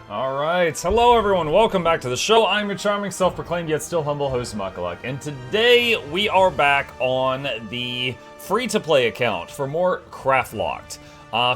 Alright, hello everyone, welcome back to the show. I'm your charming, self-proclaimed, yet still humble host, Mukluk. And today, we are back on the free-to-play account for more Craftlocked.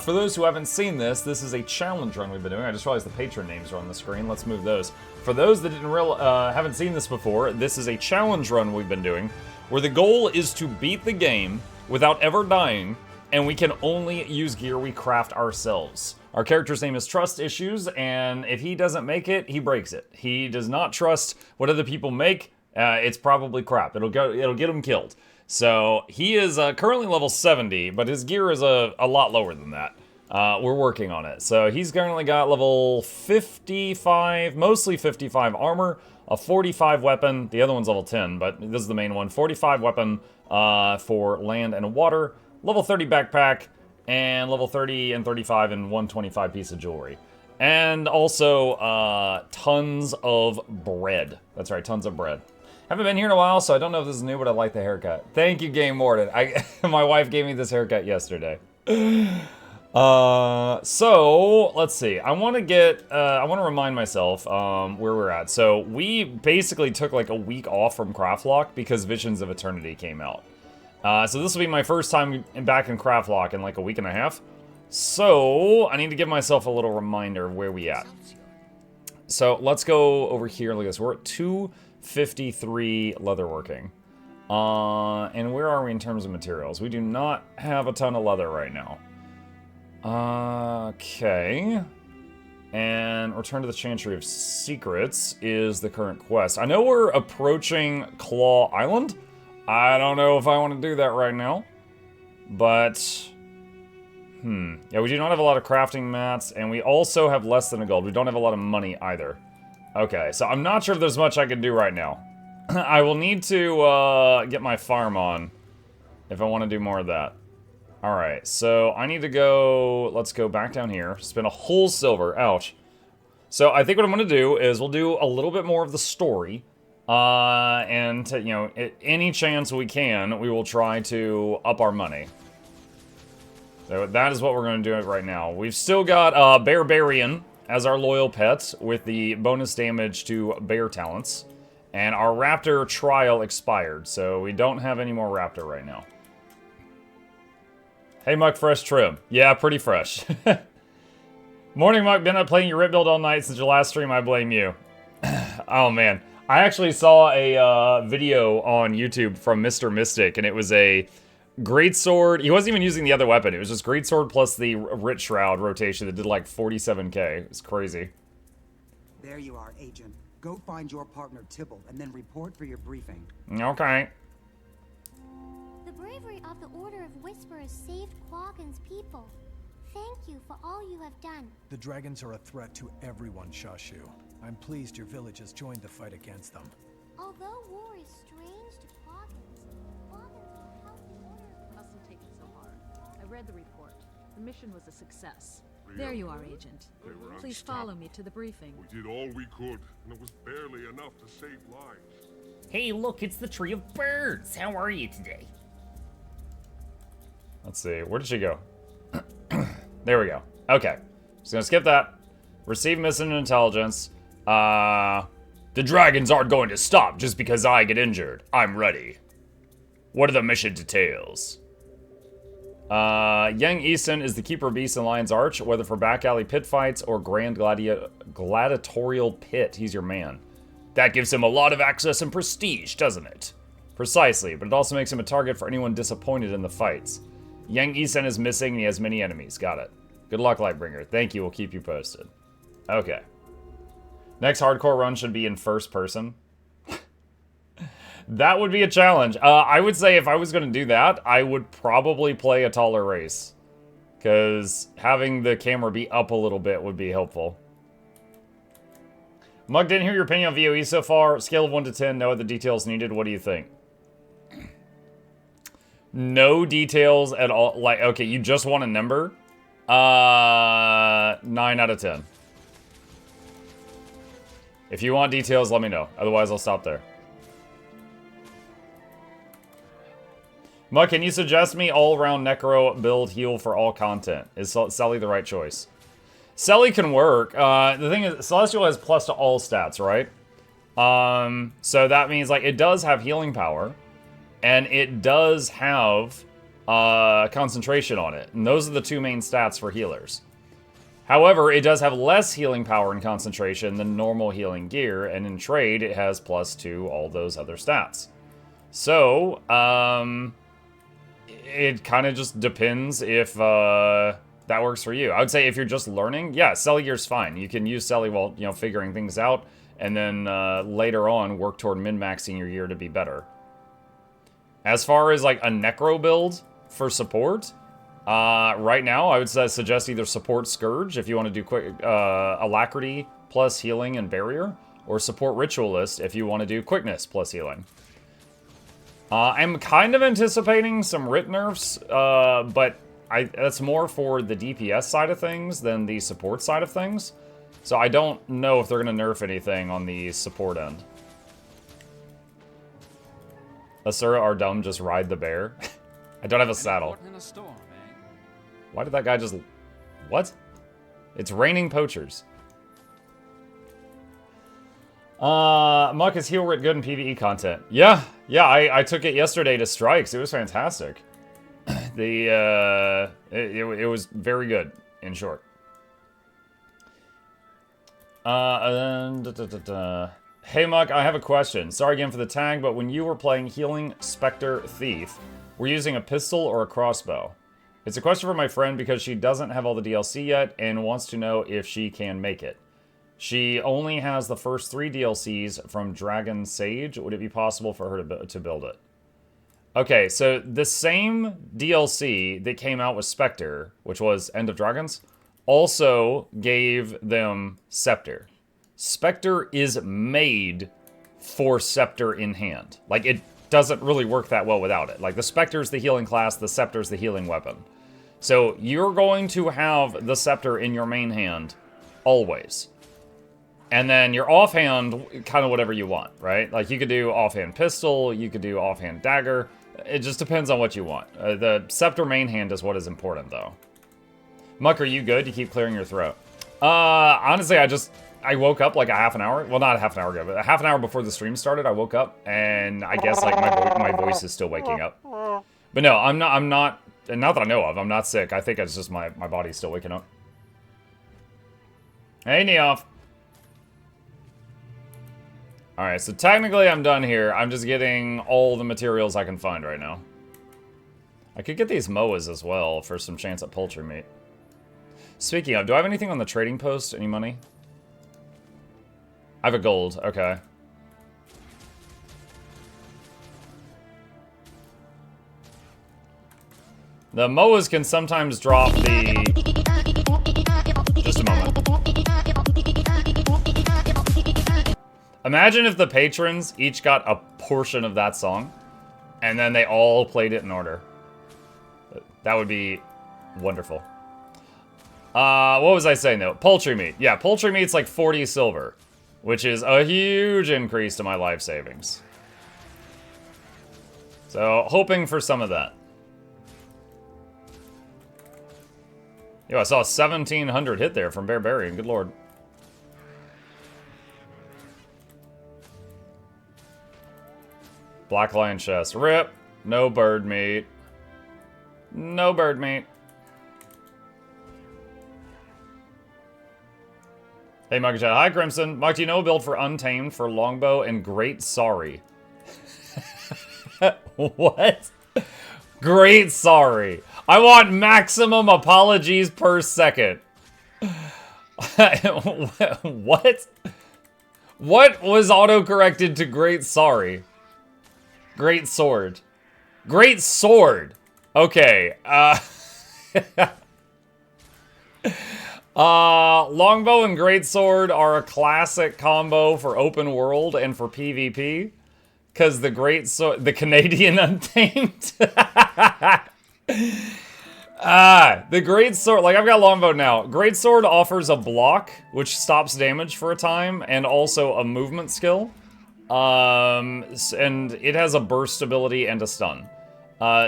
For those who haven't seen this, this is a challenge run we've been doing. I just realized the patron names are on the screen. Let's move those. For those that haven't seen this before, this is a challenge run we've been doing, where the goal is to beat the game without ever dying, and we can only use gear we craft ourselves. Our character's name is Trust Issues, and if he doesn't make it, he breaks it. He does not trust what other people make. It's probably crap. It'll get him killed. So he is currently level 70, but his gear is a lot lower than that. We're working on it. So he's currently got level 55, mostly 55 armor, a 45 weapon. The other one's level 10, but this is the main one. 45 weapon for land and water, level 30 backpack, and level 30 and 35 and 125 piece of jewelry. And also, tons of bread. That's right, tons of bread. Haven't been here in a while, so I don't know if this is new, but I like the haircut. Thank you, Game Warden. My wife gave me this haircut yesterday. So, let's see. I want to remind myself where we're at. So, we basically took like a week off from Craftlocked because Visions of Eternity came out. So this will be my first time back in Craftlocked in like a week and a half. So I need to give myself a little reminder of where we at. So let's go over here. Look at this. We're at 253 leatherworking. And where are we in terms of materials? We do not have a ton of leather right now. Okay. And Return to the Chantry of Secrets is the current quest. I know we're approaching Claw Island. I don't know if I want to do that right now, but, yeah, we do not have a lot of crafting mats, and we also have less than a gold. We don't have a lot of money either. Okay, so I'm not sure if there's much I can do right now. I will need to, get my farm on if I want to do more of that. Alright, so I need to go, let's go back down here, spend a whole silver, ouch. So I think what I'm going to do is we'll do a little bit more of the story. And, you know, any chance we can, we will try to up our money. So that is what we're going to do right now. We've still got, Barbarian as our loyal pet with the bonus damage to bear talents. And our Raptor trial expired, so we don't have any more Raptor right now. Hey, Muck, fresh trim. Yeah, pretty fresh. Morning, Muck. Been up playing your Rip build all night since your last stream. I blame you. Oh, man. I actually saw a video on YouTube from Mr. Mystic, and it was a greatsword. He wasn't even using the other weapon. It was just greatsword plus the Rich Shroud rotation that did like 47k. It was crazy. There you are, Agent. Go find your partner Tibble, and then report for your briefing. Okay. The bravery of the Order of Whisperers saved Quaggan's people. Thank you for all you have done. The dragons are a threat to everyone, Shashu. I'm pleased your village has joined the fight against them. Although war is strange to Quaggans, Quaggans will help the Order of... Mustn't take it so hard. I read the report. The mission was a success. There you are, Agent. Please follow me to the briefing. We did all we could, and it was barely enough to save lives. Hey, look, it's the Tree of Birds. How are you today? Let's see. Where did she go? There we go. Okay. Just gonna skip that. Receive missing intelligence. The dragons aren't going to stop just because I get injured. I'm ready. What are the mission details? Yang Easton is the keeper of Beast and Lion's Arch, whether for back alley pit fights or grand gladiatorial pit. He's your man. That gives him a lot of access and prestige, doesn't it? Precisely, but it also makes him a target for anyone disappointed in the fights. Yang Easton is missing and he has many enemies. Got it. Good luck, Lightbringer. Thank you. We'll keep you posted. Okay. Next hardcore run should be in first person. That would be a challenge. I would say if I was going to do that, I would probably play a taller race. Because having the camera be up a little bit would be helpful. Mug, didn't hear your opinion on VOE so far. Scale of 1 to 10, no other details needed. What do you think? No details at all. Like, okay, you just want a number? 9 out of 10. If you want details, let me know. Otherwise, I'll stop there. Muck, can you suggest me all-around Necro build heal for all content? Is Sully the right choice? Selly can work. The thing is, Celestial has plus to all stats, right? So that means, like, it does have healing power, and it does have concentration on it. And those are the two main stats for healers. However, it does have less healing power and concentration than normal healing gear, and in trade, it has plus to all those other stats. So, it kind of just depends if that works for you. I would say if you're just learning, yeah, Selly gear's fine. You can use Selly while, you know, figuring things out, and then later on work toward min-maxing your gear to be better. As far as like a Necro build for support, right now I would suggest either support Scourge if you want to do quick Alacrity plus healing and barrier, or support Ritualist if you want to do quickness plus healing. I'm kind of anticipating some writ nerfs, but that's more for the DPS side of things than the support side of things. So I don't know if they're going to nerf anything on the support end. Asura or Dumb just ride the bear. I don't have a saddle. Why did that guy just... What? It's raining poachers. Muck, is heal writ good in PvE content? Yeah, I took it yesterday to Strikes. It was fantastic. It was very good, in short. Hey Muck, I have a question. Sorry again for the tag, but when you were playing Healing Spectre Thief, were you using a pistol or a crossbow? It's a question for my friend because she doesn't have all the DLC yet and wants to know if she can make it. She only has the first 3 DLCs from Dragon Sage. Would it be possible for her to build it? Okay, so the same DLC that came out with Spectre, which was End of Dragons, also gave them Scepter. Spectre is made for Scepter in hand. Like, it doesn't really work that well without it. Like, the Spectre's the healing class, the Scepter's the healing weapon. So, you're going to have the Scepter in your main hand, always. And then your offhand, kind of whatever you want, right? Like, you could do offhand pistol, you could do offhand dagger. It just depends on what you want. The Scepter main hand is what is important, though. Muck, are you good? You keep clearing your throat. Honestly, I woke up like a half an hour. Well, not a half an hour ago, but a half an hour before the stream started, I woke up, and I guess, like, my voice is still waking up. But no, I'm not, and not that I know of, I'm not sick. I think it's just my body's still waking up. Hey, Neoff. Alright, so technically I'm done here. I'm just getting all the materials I can find right now. I could get these MOAs as well for some chance at poultry meat. Speaking of, do I have anything on the trading post? Any money? I have a gold, okay. The MOAs can sometimes drop the... Just a moment. Imagine if the patrons each got a portion of that song, and then they all played it in order. That would be wonderful. What was I saying, though? Poultry meat. Yeah, poultry meat's like 40 silver, which is a huge increase to my life savings. So, hoping for some of that. Yo, I saw a 1700 hit there from Barbarian. Good lord. Black Lion chest. RIP. No bird meat. No bird meat. Hey, Mugchat. Hi, Crimson. Mug, do you know a build for Untamed for Longbow and Great Sorry? What? Great Sorry. I want maximum apologies per second. What? What was auto-corrected to Great Sorry? Great Sword. Great Sword. Okay. Longbow and Great Sword are a classic combo for open world and for PvP. Because the Great Sword... The Canadian Untamed. The Great Sword... Like, I've got Longbow now. Great Sword offers a block, which stops damage for a time, and also a movement skill. And it has a burst ability and a stun.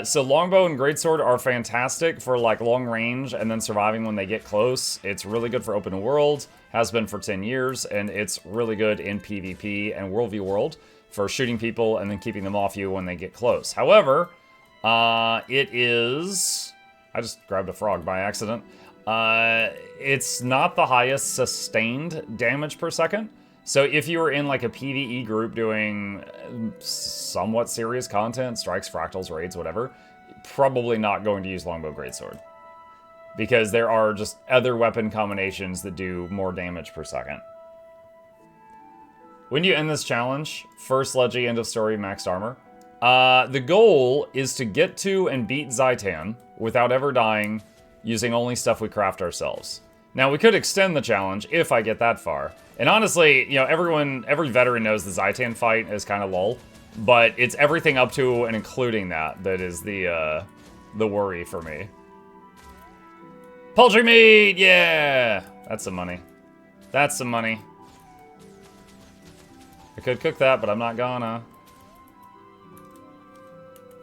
So longbow and greatsword are fantastic for like long range and then surviving when they get close. It's really good for open world, has been for 10 years, and it's really good in PvP and World v World for shooting people and then keeping them off you when they get close. However, it is... I just grabbed a frog by accident. It's not the highest sustained damage per second. So if you were in like a PvE group doing somewhat serious content, strikes, fractals, raids, whatever, probably not going to use longbow greatsword. Because there are just other weapon combinations that do more damage per second. When do you end this challenge? First Leggy, end of story, maxed armor. The goal is to get to and beat Zaitan without ever dying, using only stuff we craft ourselves. Now, we could extend the challenge if I get that far. And honestly, you know, every veteran knows the Zaitan fight is kind of lull, but it's everything up to and including that is the worry for me. Poultry meat, yeah! That's some money. That's some money. I could cook that, but I'm not gonna.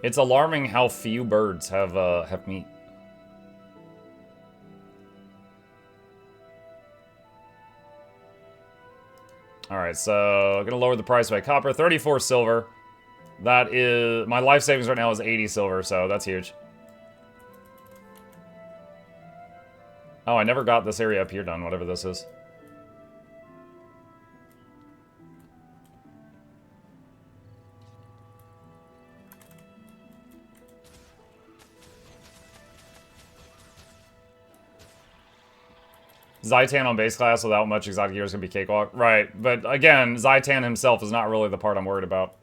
It's alarming how few birds have meat. Alright, so I'm gonna lower the price by copper. 34 silver. That is... My life savings right now is 80 silver, so that's huge. Oh, I never got this area up here done, whatever this is. Zaitan on base class without much exotic gear is going to be cakewalk. Right, but again, Zaitan himself is not really the part I'm worried about.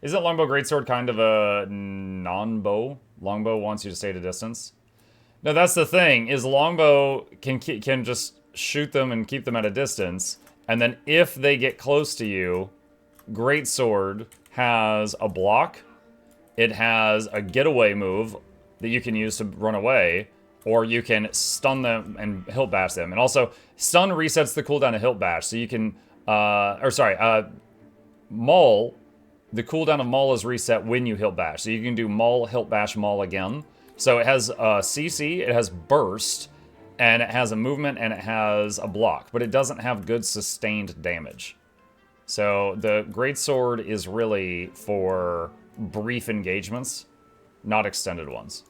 Isn't Longbow Greatsword kind of a non-bow? Longbow wants you to stay at a distance? No, that's the thing, is Longbow can just shoot them and keep them at a distance, and then if they get close to you, Greatsword has a block, it has a getaway move that you can use to run away, or you can stun them and hilt bash them. And also, stun resets the cooldown of hilt bash, so you can, Maul, the cooldown of Maul is reset when you hilt bash. So you can do Maul, hilt bash, Maul again. So it has CC, it has burst, and it has a movement, and it has a block. But it doesn't have good sustained damage. So the Greatsword is really for brief engagements, not extended ones.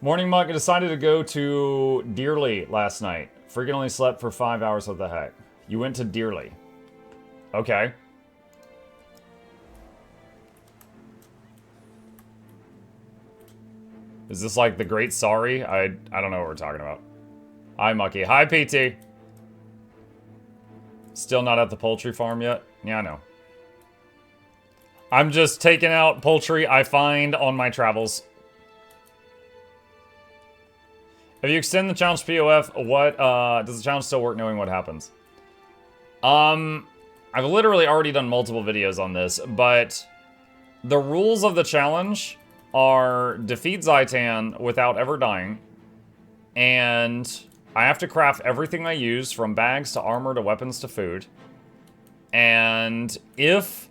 Morning Muck, I decided to go to Dearly last night. Freaking only slept for 5 hours, what the heck. You went to Dearly. Okay. Is this like the Great Sorry? I don't know what we're talking about. Hi Mucky. Hi PT. Still not at the poultry farm yet? Yeah, I know. I'm just taking out poultry I find on my travels. If you extend the challenge POF, what, does the challenge still work knowing what happens? I've literally already done multiple videos on this, but the rules of the challenge are defeat Zaitan without ever dying, and I have to craft everything I use, from bags to armor to weapons to food, and if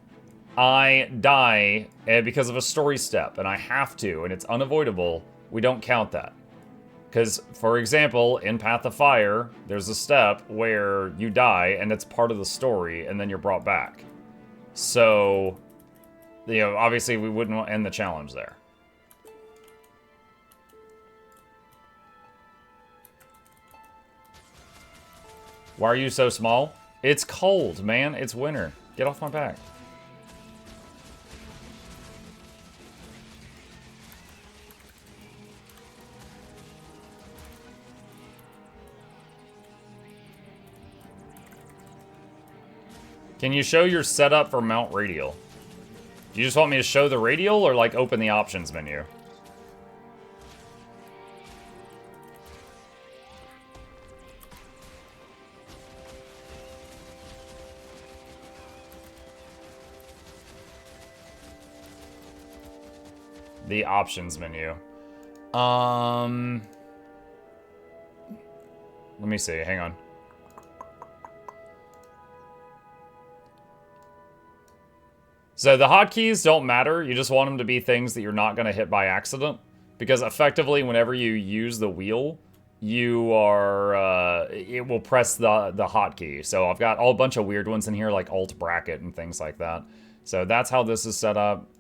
I die because of a story step, and I have to, and it's unavoidable, we don't count that. Because, for example, in Path of Fire, there's a step where you die, and it's part of the story, and then you're brought back. So, you know, obviously we wouldn't end the challenge there. Why are you so small? It's cold, man. It's winter. Get off my back. Can you show your setup for Mount Radial? Do you just want me to show the Radial or like open the options menu? The options menu. Let me see, hang on. So the hotkeys don't matter. You just want them to be things that you're not going to hit by accident. Because effectively, whenever you use the wheel, you are, it will press the hotkey. So I've got a bunch of weird ones in here, like Alt Bracket and things like that. So that's how this is set up.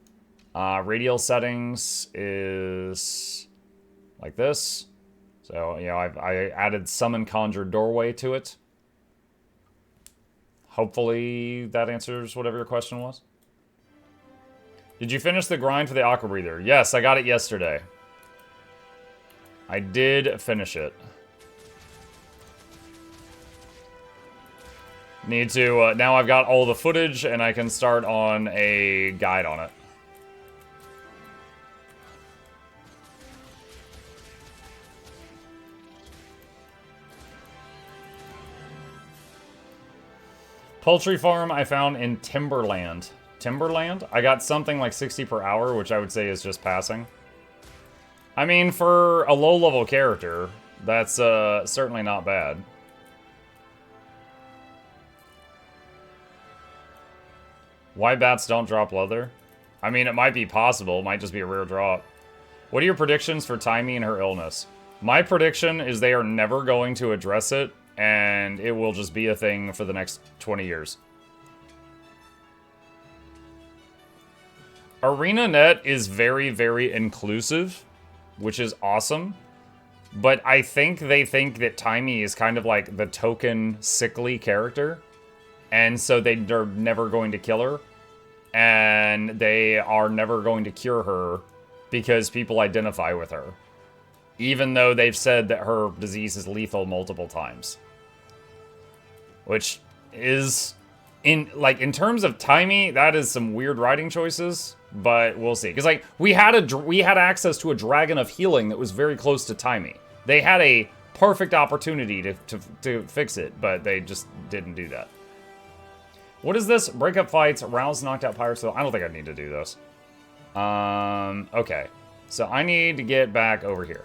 Radial settings is like this. So, you know, I added Summon Conjure Doorway to it. Hopefully that answers whatever your question was. Did you finish the grind for the Aqua Breather? Yes, I got it yesterday. I did finish it. Need to, now I've got all the footage and I can start on a guide on it. Poultry farm I found in Timberland. Timberland? I got something like 60 per hour, which I would say is just passing. I mean, for a low-level character, that's certainly not bad. Why bats don't drop leather? I mean, it might be possible. It might just be a rare drop. What are your predictions for Timey and her illness? My prediction is they are never going to address it, and it will just be a thing for the next 20 years. ArenaNet is very, very inclusive, which is awesome. But I think they think that Timey is kind of like the token sickly character. And so they're never going to kill her. And they are never going to cure her because people identify with her. Even though they've said that her disease is lethal multiple times. Which is, in terms of Timey, that is some weird writing choices. But we'll see. Because, like, we had access to a Dragon of Healing that was very close to Timey. They had a perfect opportunity to fix it, but they just didn't do that. What is this? Breakup fights, rouse knocked out pirates. I don't think I need to do this. Okay. So I need to get back over here.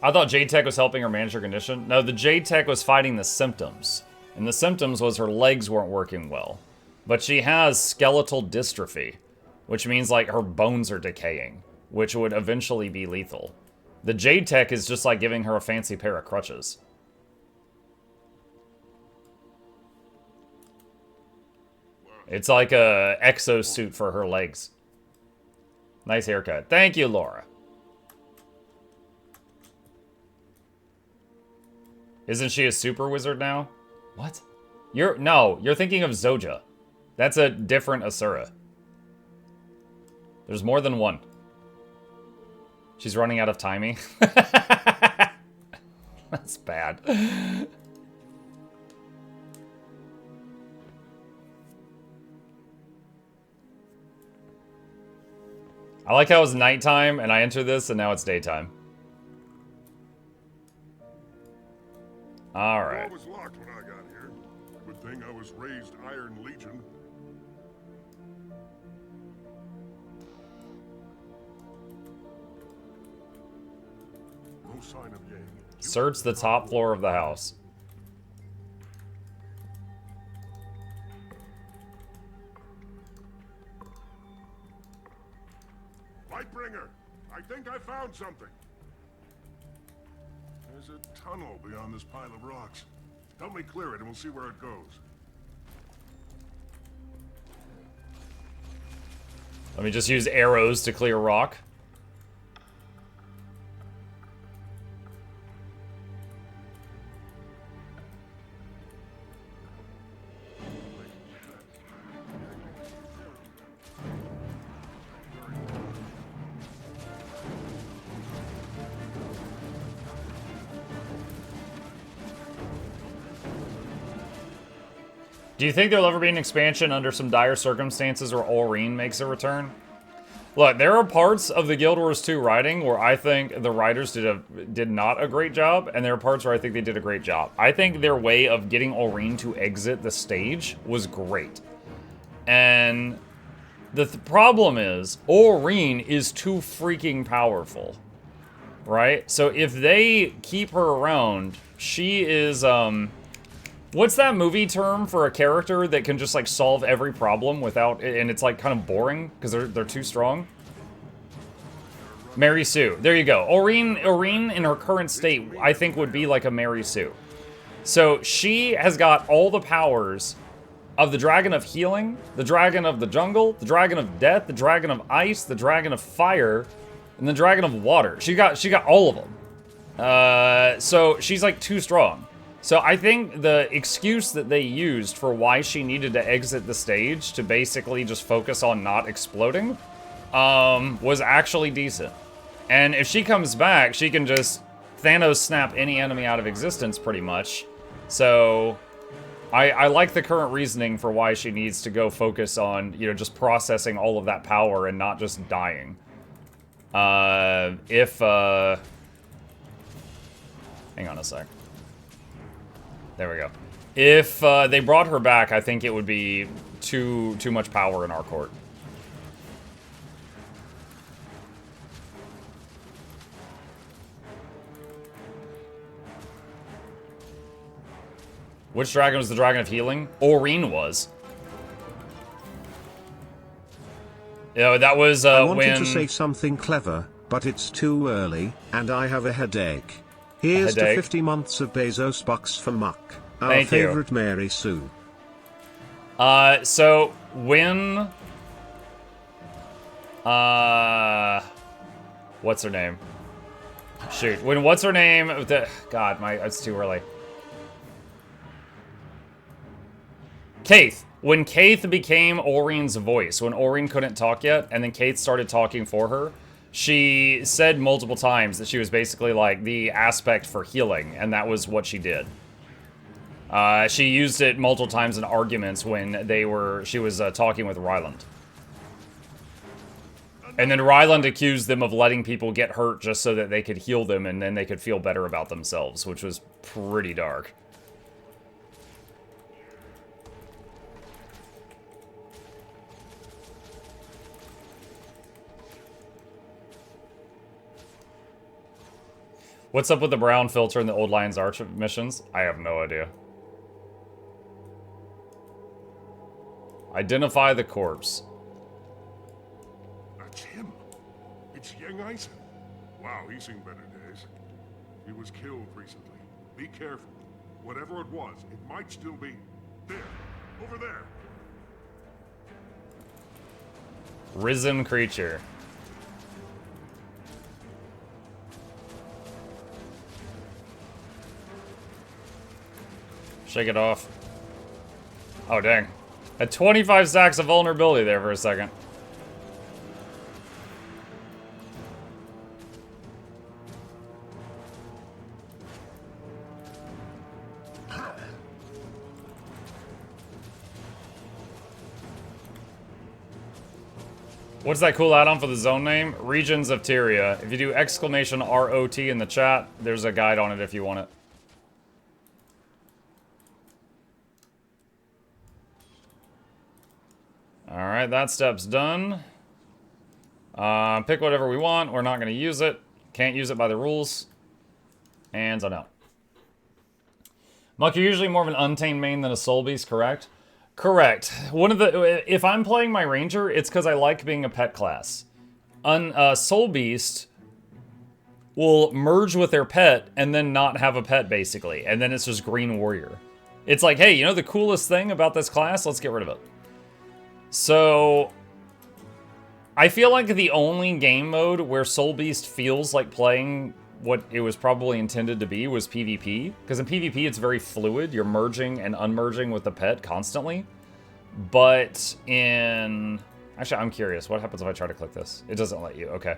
I thought Jade Tech was helping her manage her condition. No, the Jade Tech was fighting the symptoms. And the symptoms was her legs weren't working well. But she has skeletal dystrophy, which means, like, her bones are decaying, which would eventually be lethal. The Jade Tech is just like giving her a fancy pair of crutches. It's like a exosuit for her legs. Nice haircut. Thank you, Laura. Isn't she a super wizard now? What? No, you're thinking of Zoja. That's a different Asura. There's more than one. She's running out of timing. That's bad. I like how it's nighttime and I enter this and now it's daytime. Alright. The door was locked when I got here. Good thing I was raised Iron Legion. No sign of Yang. Search the top floor of the house. Lightbringer, I think I found something. There's a tunnel beyond this pile of rocks. Help me clear it and we'll see where it goes. Let me just use arrows to clear rock. Do you think there'll ever be an expansion under some dire circumstances where Aurene makes a return? Look, there are parts of the Guild Wars 2 writing where I think the writers did not a great job, and there are parts where I think they did a great job. I think their way of getting Aurene to exit the stage was great. And the problem is, Aurene is too freaking powerful, right? So if they keep her around, she is, What's that movie term for a character that can just like solve every problem without, and it's like kind of boring because they're too strong? Mary Sue. There you go. Aurene in her current state, I think would be like a Mary Sue. So she has got all the powers of the Dragon of Healing, the Dragon of the Jungle, the Dragon of Death, the Dragon of Ice, the Dragon of Fire, and the Dragon of Water. She got all of them. So she's like too strong. So I think the excuse that they used for why she needed to exit the stage to basically just focus on not exploding was actually decent. And if she comes back, she can just Thanos snap any enemy out of existence pretty much. So I like the current reasoning for why she needs to go focus on, you know, just processing all of that power and not just dying. Hang on a sec. There we go. If they brought her back, I think it would be too much power in our court. Which dragon was the Dragon of Healing? Aurene was. Yeah, that was I wanted to say something clever, but it's too early, and I have a headache. Here's to 50 months of Bezos bucks for Muck, our favorite Mary Sue. So when what's her name? Shoot, when what's her name? God, it's too early. Kaith. When Kaith became Aurene's voice, when Aurene couldn't talk yet, and then Kaith started talking for her, she said multiple times that she was basically like the aspect for healing, and that was what she did. She used it multiple times in arguments when she was talking with Ryland. And then Ryland accused them of letting people get hurt just so that they could heal them and then they could feel better about themselves, which was pretty dark. What's up with the brown filter in the Old Lion's Arch missions? I have no idea. Identify the corpse. That's him. It's young Eisen. Wow, he's seen better days. He was killed recently. Be careful. Whatever it was, it might still be there. Over there. Risen creature. Shake it off. Oh, dang. At 25 stacks of vulnerability there for a second. What's that cool add-on for the zone name? Regions of Tyria. If you do exclamation ROT in the chat, there's a guide on it if you want it. Alright, that step's done. Pick whatever we want. We're not going to use it. Can't use it by the rules. And so no. Muck, you're usually more of an Untamed main than a Soul Beast, correct? Correct. If I'm playing my Ranger, it's because I like being a pet class. Soul Beast will merge with their pet and then not have a pet, basically. And then it's just Green Warrior. It's like, hey, you know the coolest thing about this class? Let's get rid of it. So, I feel like the only game mode where Soul Beast feels like playing what it was probably intended to be was PvP. Because in PvP, it's very fluid. You're merging and unmerging with the pet constantly. But in... Actually, I'm curious. What happens if I try to click this? It doesn't let you. Okay.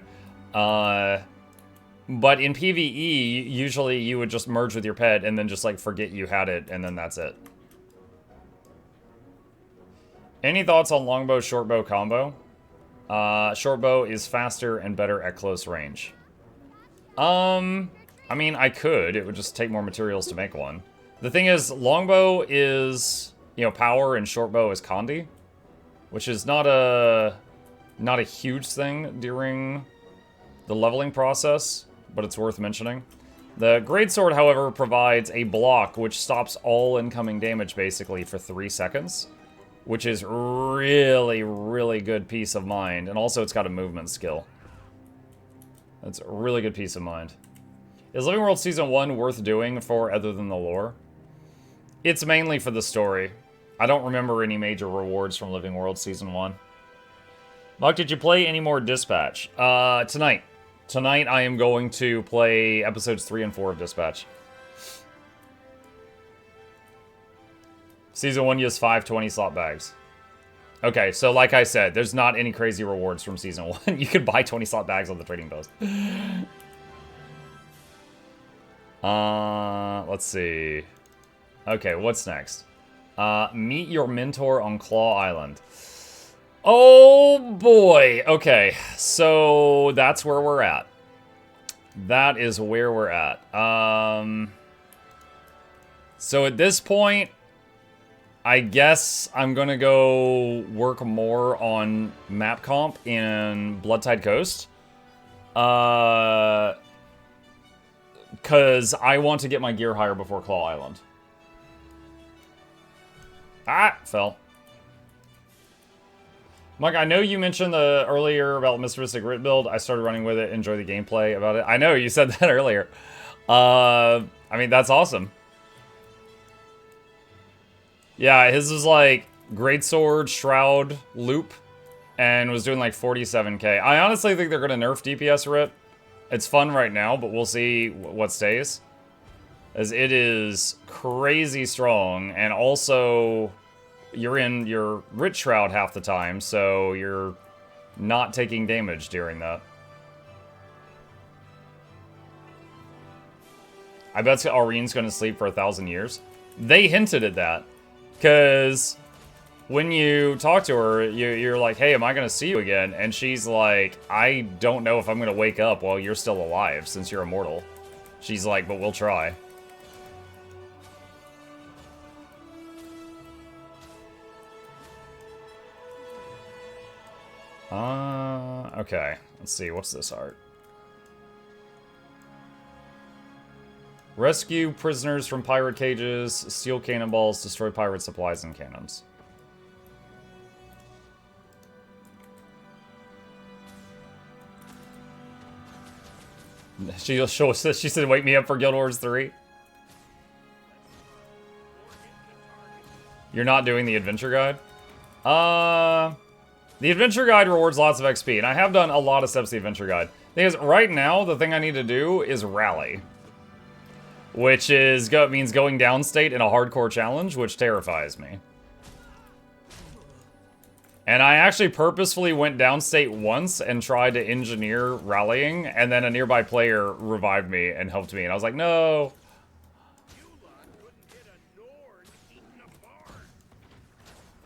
But in PvE, usually you would just merge with your pet and then just like forget you had it and then that's it. Any thoughts on longbow, shortbow combo? Shortbow is faster and better at close range. I mean, I could. It would just take more materials to make one. The thing is, longbow is, you know, power and shortbow is Condi, which is not a huge thing during the leveling process, but it's worth mentioning. The Greatsword, however, provides a block which stops all incoming damage basically for 3 seconds, which is really, really good peace of mind. And also it's got a movement skill. That's a really good peace of mind. Is Living World Season 1 worth doing for other than the lore? It's mainly for the story. I don't remember any major rewards from Living World Season 1. Mark, did you play any more Dispatch? Tonight. Tonight I am going to play episodes 3 and 4 of Dispatch. Season 1 uses 5 20-slot bags. Okay, so like I said, there's not any crazy rewards from Season 1. You can buy 20-slot bags on the trading post. Let's see. Okay, what's next? Meet your mentor on Claw Island. Oh boy. Okay, so that's where we're at. That is where we're at. So at this point, I guess I'm gonna go work more on map comp in Bloodtide Coast. Cause I want to get my gear higher before Claw Island. Ah, fell. Mike, I know you mentioned earlier about Mr. Mystic Rit build. I started running with it, enjoy the gameplay about it. I know, you said that earlier. I mean, that's awesome. Yeah, his was like Greatsword, Shroud, Loop, and was doing like 47k. I honestly think they're going to nerf DPS Rit. It's fun right now, but we'll see what stays. As it is crazy strong, and also you're in your Rit Shroud half the time, so you're not taking damage during that. I bet Aureen's going to sleep for 1,000 years. They hinted at that, because when you talk to her, you're like, hey, am I going to see you again? And she's like, I don't know if I'm going to wake up while you're still alive, since you're immortal. She's like, but we'll try. Okay. Let's see. What's this art? Rescue prisoners from pirate cages, steal cannonballs, destroy pirate supplies and cannons. She said, wake me up for Guild Wars 3. You're not doing the adventure guide? The adventure guide rewards lots of XP, and I have done a lot of steps to the adventure guide. The thing is, right now, the thing I need to do is rally. Which means going downstate in a hardcore challenge, which terrifies me. And I actually purposefully went downstate once and tried to engineer rallying, and then a nearby player revived me and helped me, and I was like, no!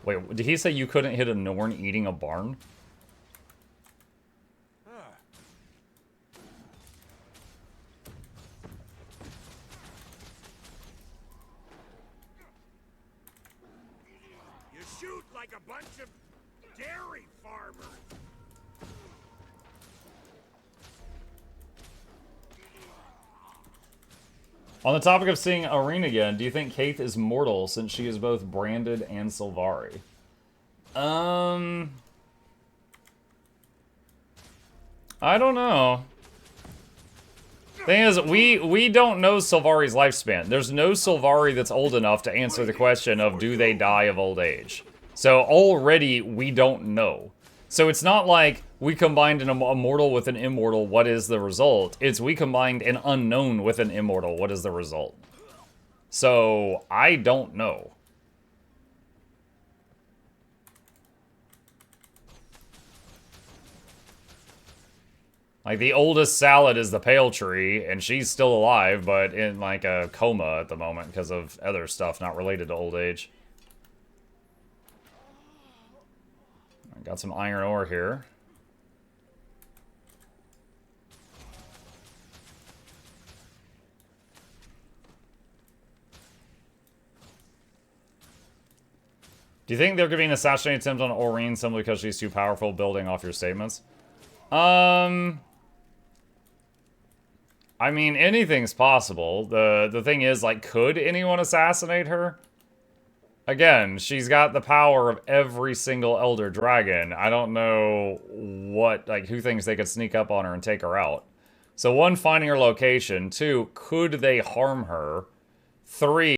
Wait, did he say you couldn't hit a Norn eating a barn? You shoot like a bunch of dairy farmers. On the topic of seeing Aureen again, do you think Kaith is mortal since she is both branded and Sylvari? I don't know. Thing is, we don't know Sylvari's lifespan. There's no Sylvari that's old enough to answer the question of do they die of old age. So already we don't know. So it's not like we combined a mortal with an immortal, what is the result? It's we combined an unknown with an immortal, what is the result? So I don't know. Like, the oldest salad is the Pale Tree, and she's still alive, but in, like, a coma at the moment because of other stuff not related to old age. I got some iron ore here. Do you think there could be an assassination attempt on Aureen simply because she's too powerful, building off your statements? I mean, anything's possible. The thing is, like, could anyone assassinate her? Again, she's got the power of every single Elder Dragon. I don't know what, like, who thinks they could sneak up on her and take her out. So 1, finding her location. 2, could they harm her? 3,